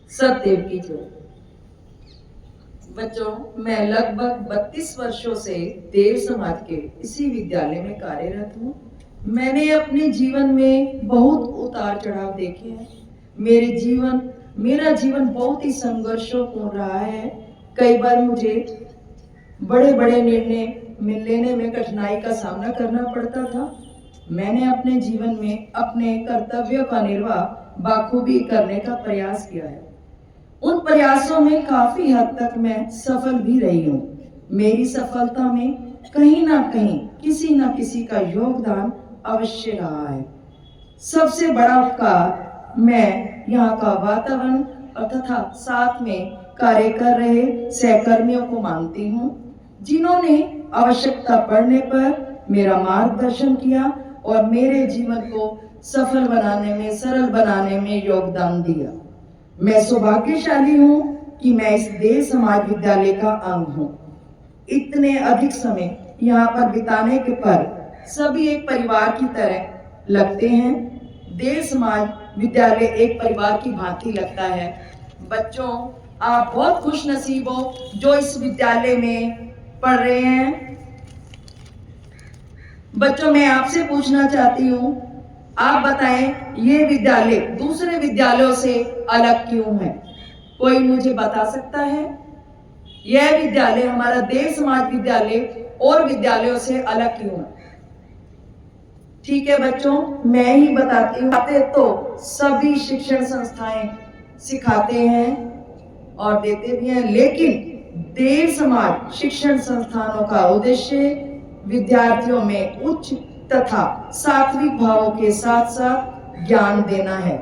सत्यदेव की जय। बच्चों, मैं लगभग 32 वर्षों से देव समाज के इसी विद्यालय में कार्यरत हूँ। मैंने अपने जीवन में बहुत उतार चढ़ाव देखे हैं। मेरा जीवन बहुत ही संघर्षपूर्ण रहा है। कई बार मुझे बड़े बड़े निर्णय लेने में कठिनाई का सामना करना पड़ता था। मैंने अपने जीवन में अपने कर्तव्यों का निर्वाह बाखूबी करने का प्रयास किया है। उन प्रयासों में काफी हद तक मैं सफल भी रही हूँ। मेरी सफलता में कहीं ना कहीं किसी ना किसी का योगदान अवश्य रहा है। सबसे बड़ा उपकार मैं यहाँ का वातावरण और तथा साथ में कार्य कर रहे सहकर्मियों को मानती हूँ, जिन्होंने आवश्यकता पड़ने पर मेरा मार्गदर्शन किया और मेरे जीवन को सफल बनाने में, सरल बनाने में योगदान दिया। मैं सौभाग्यशाली हूँ कि मैं इस देव समाज विद्यालय का अंग हूँ। इतने अधिक समय यहाँ पर बिताने के पर सभी एक परिवार की तरह लगते हैं। देव समाज विद्यालय एक परिवार की भांति लगता है। बच्चों, आप बहुत खुश नसीब हो जो इस विद्यालय में पढ़ रहे हैं। बच्चों, मैं आपसे पूछना चाहती हूँ, आप बताएं ये विद्यालय दूसरे विद्यालयों से अलग क्यों है? कोई मुझे बता सकता है? यह विद्यालय, हमारा देव समाज विद्यालय और विद्यालयों से अलग क्यों है? ठीक है बच्चों, मैं ही बताती हूँ। तो सभी शिक्षण संस्थाएं सिखाते हैं और देते भी हैं, लेकिन देव समाज शिक्षण संस्थानों का उद्देश्य विद्यार्थियों में उच्च तथा सात्विक भावों के साथ साथ ज्ञान देना है।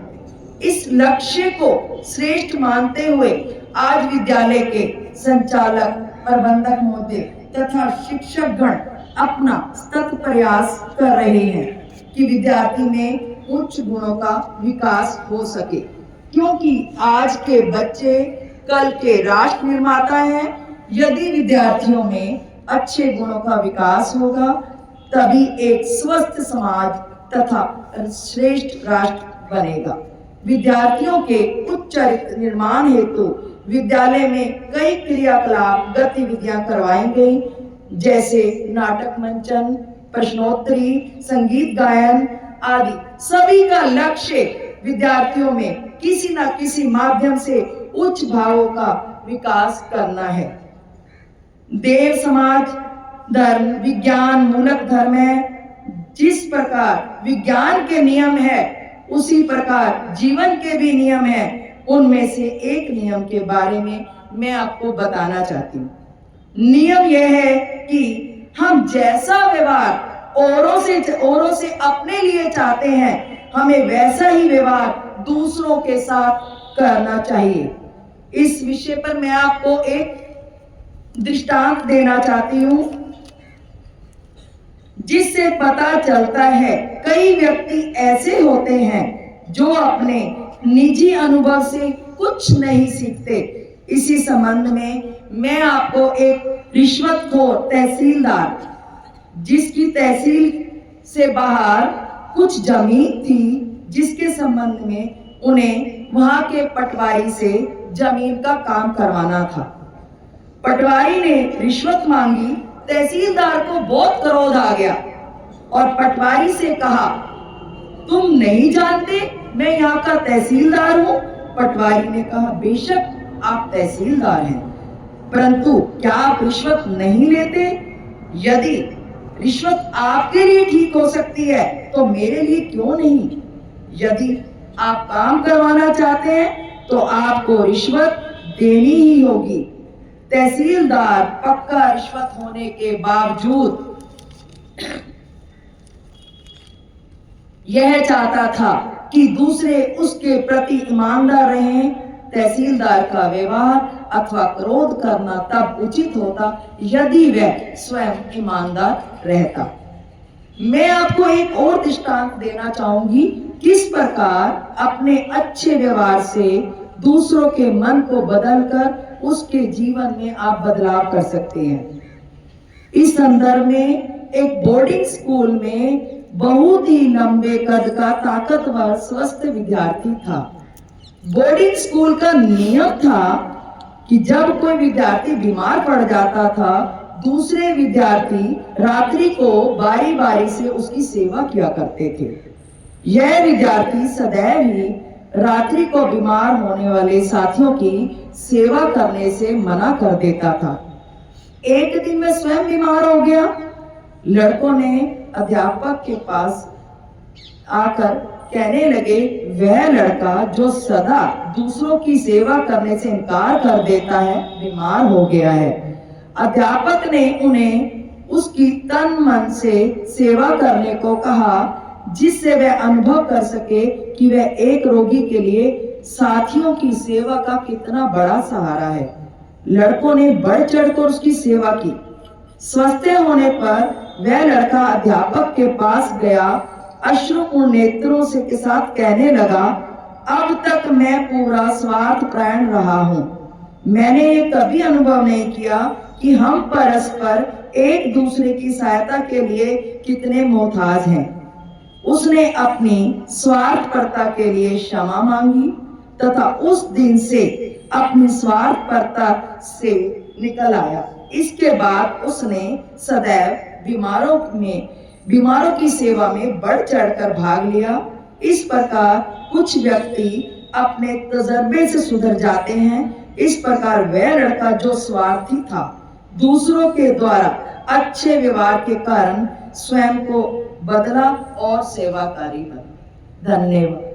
इस लक्ष्य को श्रेष्ठ मानते हुए आज विद्यालय के संचालक, प्रबंधक महोदय तथा शिक्षक गण अपना सतत प्रयास कर रहे हैं कि विद्यार्थी में उच्च गुणों का विकास हो सके, क्योंकि आज के बच्चे कल के राष्ट्र निर्माता हैं। यदि विद्यार्थियों में अच्छे गुणों का विकास होगा तभी एक स्वस्थ समाज तथा श्रेष्ठ राष्ट्र बनेगा। विद्यार्थियों के उच्च चरित्र निर्माण हेतु विद्यालय में कई क्रियाकलाप गतिविधियां करवाई गई, जैसे नाटक मंचन, प्रश्नोत्तरी, संगीत गायन आदि। सभी का लक्ष्य विद्यार्थियों में किसी न किसी माध्यम से उच्च भावों का विकास करना है। देव समाज धर्म विज्ञान मूलक धर्म है। जिस प्रकार विज्ञान के नियम है उसी प्रकार जीवन के भी नियम है। उनमें से एक नियम के बारे में मैं आपको बताना चाहती हूँ। नियम यह है कि हम जैसा व्यवहार औरों से अपने लिए चाहते हैं, हमें वैसा ही व्यवहार दूसरों के साथ करना चाहिए। इस विषय पर मैं आपको एक दृष्टांत देना चाहती हूँ, जिससे पता चलता है कई व्यक्ति ऐसे होते हैं जो अपने निजी अनुभव से कुछ नहीं सीखते। इसी संबंध में मैं आपको एक रिश्वतखोर तहसीलदार, जिसकी तहसील से बाहर कुछ जमीन थी, जिसके संबंध में उन्हें वहां के पटवारी से जमीन का काम करवाना था। पटवारी ने रिश्वत मांगी, तहसीलदार को बहुत क्रोध आ गया और पटवारी से कहा, तुम नहीं जानते मैं यहाँ का तहसीलदार हूँ? पटवारी ने कहा, बेशक आप तहसीलदार हैं, परंतु क्या आप रिश्वत नहीं लेते? यदि रिश्वत आपके लिए ठीक हो सकती है तो मेरे लिए क्यों नहीं? यदि आप काम करवाना चाहते हैं तो आपको रिश्वत देनी ही होगी। तहसीलदार पक्का रिश्वत होने के बावजूद यह चाहता था कि दूसरे उसके प्रति ईमानदार रहें। तहसीलदार का व्यवहार अथवा क्रोध करना तब उचित होता यदि वह स्वयं ईमानदार रहता। मैं आपको एक और दृष्टांत देना चाहूंगी, किस प्रकार अपने अच्छे व्यवहार से दूसरों के मन को बदलकर उसके जीवन में आप बदलाव कर सकते हैं। इस संदर्भ में एक बोर्डिंग स्कूल में बहुत ही लंबे कद का ताकतवर स्वस्थ विद्यार्थी था। बोर्डिंग स्कूल का नियम था कि जब कोई विद्यार्थी बीमार पड़ जाता था, दूसरे विद्यार्थी रात्रि को बारी बारी से उसकी सेवा किया करते थे। यह विद्यार्थी सदैव ही रात्रि को बीमार होने वाले साथियों की सेवा करने से मना कर देता था। एक दिन मैं स्वयं बीमार हो गया। लड़कों ने अध्यापक के पास आकर कहने लगे, वह लड़का जो सदा दूसरों की सेवा करने से इनकार कर देता है, बीमार हो गया है। अध्यापक ने उन्हें उसकी तन मन से सेवा करने को कहा, जिससे वह अनुभव कर सके कि वह एक रोगी के लिए साथियों की सेवा का कितना बड़ा सहारा है। लड़कों ने बढ़ चढ़कर उसकी सेवा की। स्वस्थ होने पर वह लड़का अध्यापक के पास गया, अश्रुपूर्ण नेत्रों से के साथ कहने लगा, अब तक मैं पूरा स्वार्थपरायण रहा हूं। मैंने ये कभी अनुभव नहीं किया कि हम परस्पर एक दूसरे की सहायता के लिए कितने मोहताज हैं। उसने अपनी स्वार्थपरता के लिए क्षमा मांगी तथा उस दिन से अपनी स्वार्थपरता से निकल आया। इसके बाद उसने सदैव बीमारों की सेवा में बढ़ चढ़कर भाग लिया। इस प्रकार कुछ व्यक्ति अपने तजर्बे से सुधर जाते हैं। इस प्रकार वह लड़का जो स्वार्थी था, दूसरों के द्वारा अच्छे व्यवहार के कारण स्वयं को बदला और सेवाकारी बना। धन्यवाद।